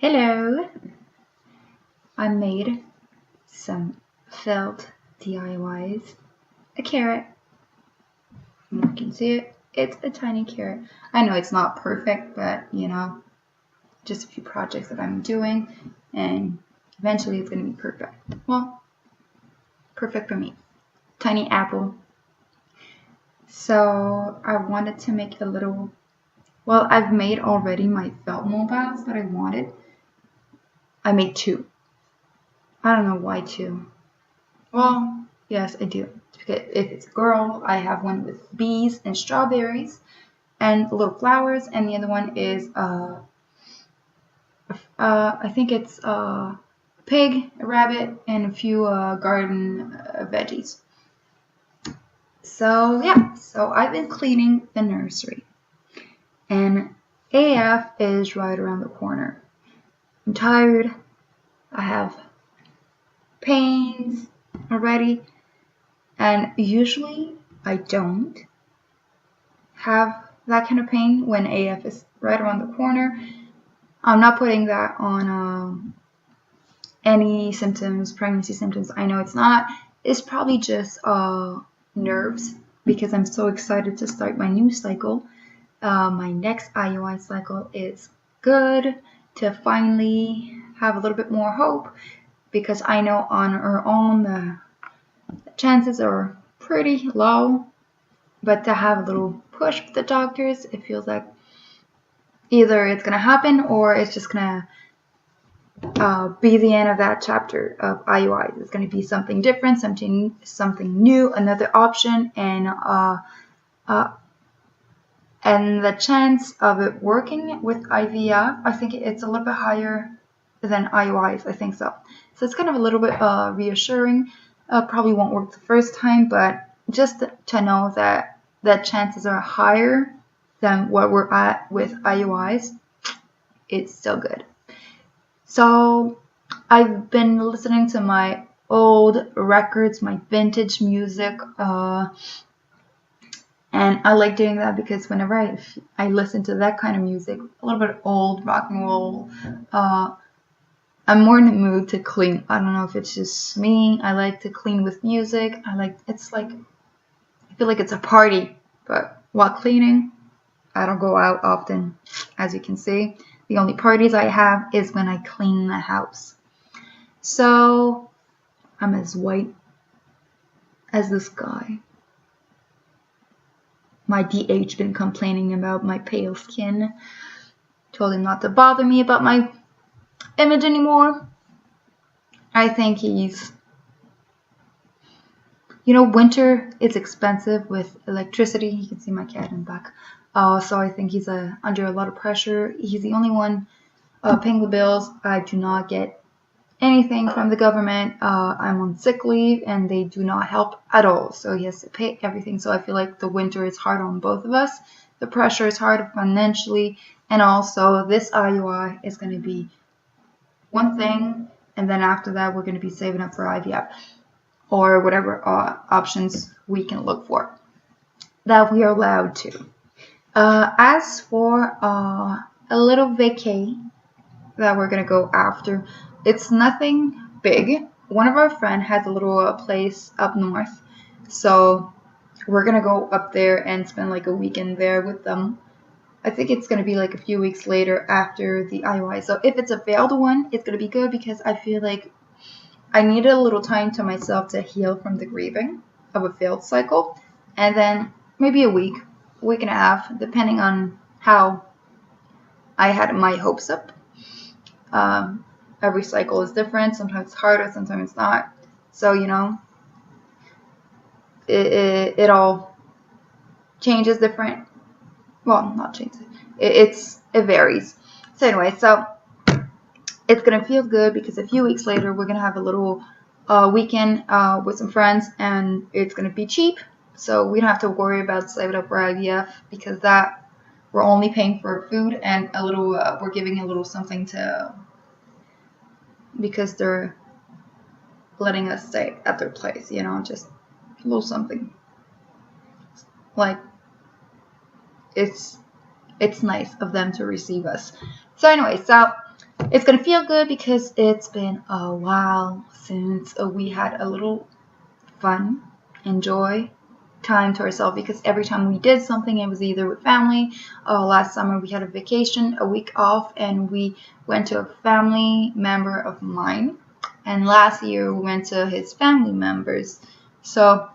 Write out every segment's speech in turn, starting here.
Hello! I made some felt DIYs. A carrot. You can see it. It's a tiny carrot. I know it's not perfect, but just a few projects that I'm doing, and eventually it's going to be perfect. Well, perfect for me. Tiny apple. So I wanted to make a little. Well, I've made already my felt mobiles that I wanted. I made two. I don't know why two. Well, yes, I do. Because if it's a girl, I have one with bees and strawberries and little flowers, and the other one is I think it's a pig, a rabbit, and a few garden veggies. So yeah, so I've been cleaning the nursery, and AF is right around the corner. I'm tired. I have pains already, and usually I don't have that kind of pain when AF is right around the corner. I'm not putting that on any symptoms, pregnancy symptoms. I know it's not. It's probably just nerves, because I'm so excited to start my new cycle. My next IUI cycle is good, to finally have a little bit more hope, because I know on our own the chances are pretty low, but to have a little push with the doctors, it feels like either it's going to happen or it's just going to be the end of that chapter of IUI. It's going to be something different, something new, another option, and the chance of it working with IVF, I think it's a little bit higher than IUIs. I think so. So it's kind of a little bit reassuring. Probably won't work the first time, but just to know that the chances are higher than what we're at with IUIs, it's still good. So I've been listening to my old records, my vintage music, and I like doing that because whenever I listen to that kind of music, a little bit old rock and roll, I'm more in the mood to clean. I don't know if it's just me. I like to clean with music. I feel like it's a party, but while cleaning, I don't go out often, as you can see. The only parties I have is when I clean the house. So I'm as white as the sky. My DH been complaining about my pale skin. Told him not to bother me about my image anymore. I think he's... winter is expensive with electricity. You can see my cat in the back. So I think he's under a lot of pressure. He's the only one paying the bills. I do not get anything from the government. I'm on sick leave, and they do not help at all. So he has to pay everything. So I feel like the winter is hard on both of us. The pressure is hard financially, and also this IUI is going to be one thing, and then after that we're going to be saving up for IVF or whatever options we can look for that we are allowed to. As for a little vacay that we're going to go after, it's nothing big. One of our friends has a little place up north, so we're going to go up there and spend like a weekend there with them. I think it's going to be like a few weeks later after the IUI. So if it's a failed one, it's going to be good because I feel like I needed a little time to myself to heal from the grieving of a failed cycle, and then maybe a week and a half, depending on how I had my hopes up. Every cycle is different. Sometimes it's harder, sometimes it's not. So, it all changes different. Well, not changes. It varies. So anyway, so it's going to feel good because a few weeks later, we're going to have a little weekend with some friends, and it's going to be cheap. So we don't have to worry about saving up for IVF because that we're only paying for food and a little, we're giving a little something to, because they're letting us stay at their place, just a little something. Like, it's nice of them to receive us. So anyway, so It's gonna feel good because it's been a while since we had a little fun, enjoy time to ourselves, because every time we did something, it was either with family. Last summer we had a vacation, a week off, and we went to a family member of mine. And last year we went to his family members. So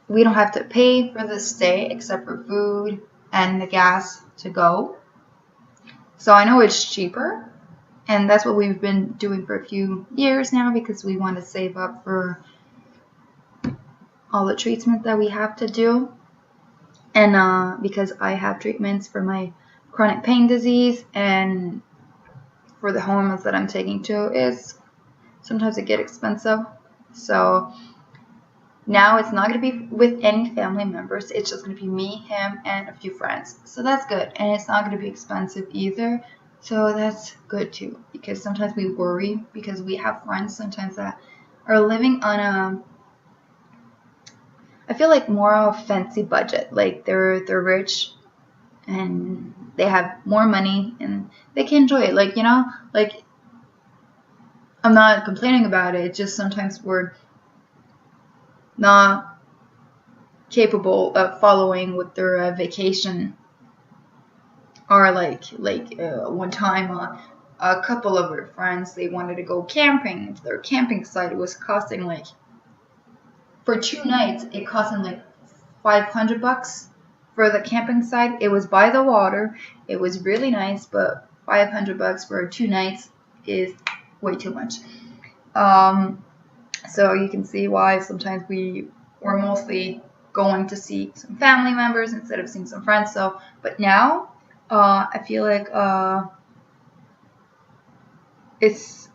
we don't have to pay for the stay except for food and the gas to go. So I know it's cheaper, and that's what we've been doing for a few years now, because we want to save up for all the treatment that we have to do. And because I have treatments for my chronic pain disease, and for the hormones that I'm taking too, is sometimes it get expensive. So now it's not going to be with any family members. It's just going to be me, him, and a few friends. So that's good. And it's not going to be expensive either. So that's good too. Because sometimes we worry, because we have friends sometimes that are living on I feel like more of a fancy budget. Like they're rich and they have more money and they can enjoy it. Like, like I'm not complaining about it. It's just sometimes we're not capable of following with their vacation. Or like one time a couple of our friends, they wanted to go camping. Their camping site was costing like, for 2 nights, it cost them like $500 for the camping site. It was by the water. It was really nice, but $500 for 2 nights is way too much. So you can see why sometimes we were mostly going to see some family members instead of seeing some friends. So, but now I feel like it's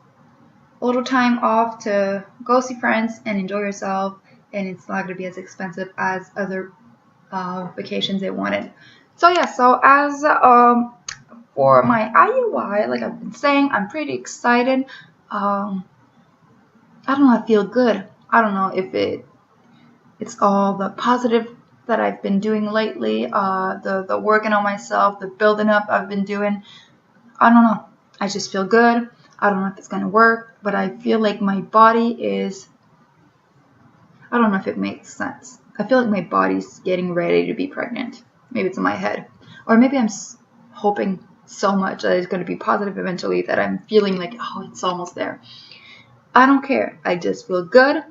a little time off to go see friends and enjoy yourself, and it's not going to be as expensive as other vacations they wanted. So yeah, so as for my IUI, like I've been saying, I'm pretty excited. I don't know, I feel good. I don't know if it's all the positive that I've been doing lately, the working on myself, the building up I've been doing. I don't know. I just feel good. I don't know if it's going to work, but I feel like my body is, I don't know if it makes sense. I feel like my body's getting ready to be pregnant. Maybe it's in my head. Or maybe I'm hoping so much that it's going to be positive eventually that I'm feeling like, oh, it's almost there. I don't care. I just feel good,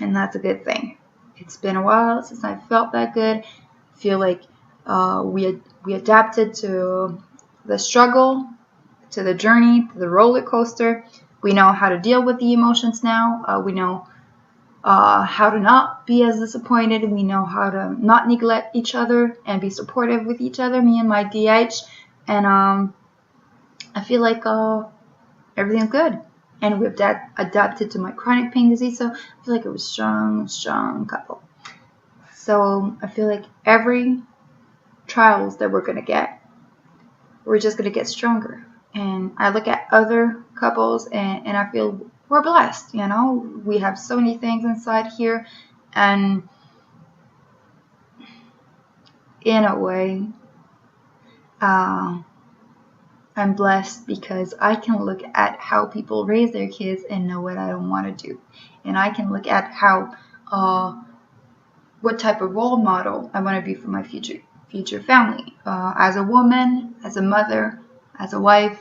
and that's a good thing. It's been a while since I felt that good. I feel like we adapted to the struggle, to the journey, to the roller coaster. We know how to deal with the emotions now. We know how to not be as disappointed. We know how to not neglect each other and be supportive with each other, me and my DH. And I feel like everything's good. And we've adapted to my chronic pain disease, so I feel like it was strong couple. So I feel like every trials that we're going to get, we're just going to get stronger. And I look at other couples and I feel we're blessed, We have so many things inside here, and in a way, I'm blessed because I can look at how people raise their kids and know what I don't want to do. And I can look at how, what type of role model I want to be for my future family. As a woman, as a mother, as a wife,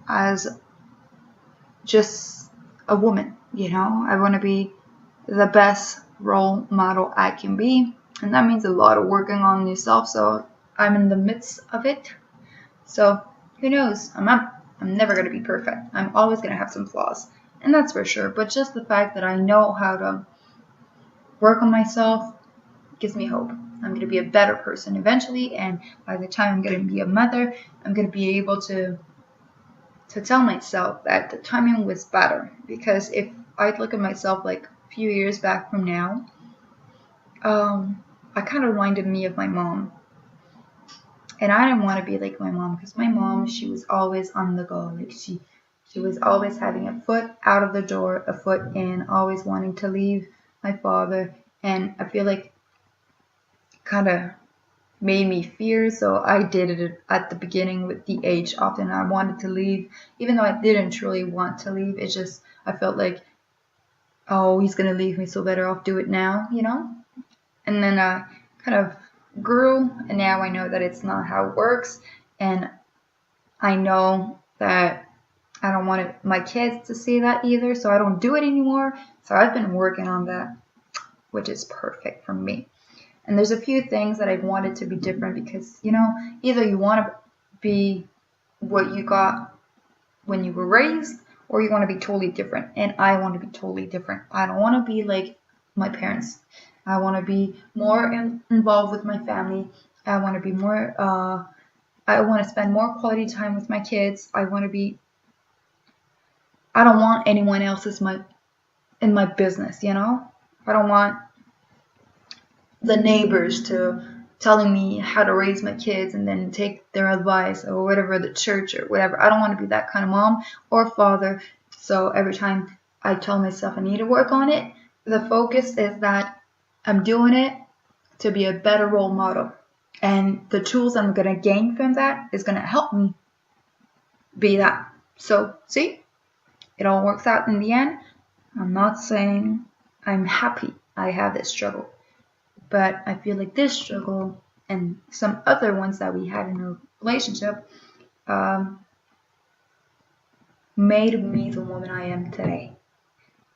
as just a woman, I want to be the best role model I can be. And that means a lot of working on yourself. So I'm in the midst of it. So who knows? I'm never going to be perfect. I'm always going to have some flaws, and that's for sure. But just the fact that I know how to work on myself gives me hope. I'm going to be a better person eventually, and by the time I'm going to be a mother, I'm going to be able to tell myself that the timing was better. Because if I look at myself like a few years back from now, I kind of reminded me of my mom. And I didn't want to be like my mom, because my mom, she was always on the go. Like she was always having a foot out of the door, a foot in, always wanting to leave my father. And I feel like kind of made me fear. So I did it at the beginning with the age. Often I wanted to leave, even though I didn't truly want to leave. It's just I felt like, oh, he's gonna leave me, so better off do it now, you know. And then I kind of grew, and now I know that it's not how it works, and I know that I don't want my kids to see that either, so I don't do it anymore. So I've been working on that, which is perfect for me. And there's a few things that I wanted to be different because, you know, either you want to be what you got when you were raised, or you want to be totally different. And I want to be totally different. I don't want to be like my parents. I want to be more involved with my family. I want to be more, I want to spend more quality time with my kids. I don't want anyone else's in my business, you know? I don't want the neighbors to telling me how to raise my kids and then take their advice, or whatever, the church or whatever. I don't want to be that kind of mom or father. So every time I tell myself I need to work on it, the focus is that I'm doing it to be a better role model. And the tools I'm going to gain from that is going to help me be that. So, see, it all works out in the end. I'm not saying I'm happy I have this struggle, but I feel like this struggle and some other ones that we had in our relationship made me the woman I am today.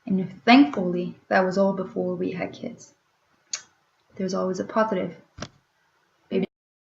And thankfully, that was all before we had kids. There's always a positive.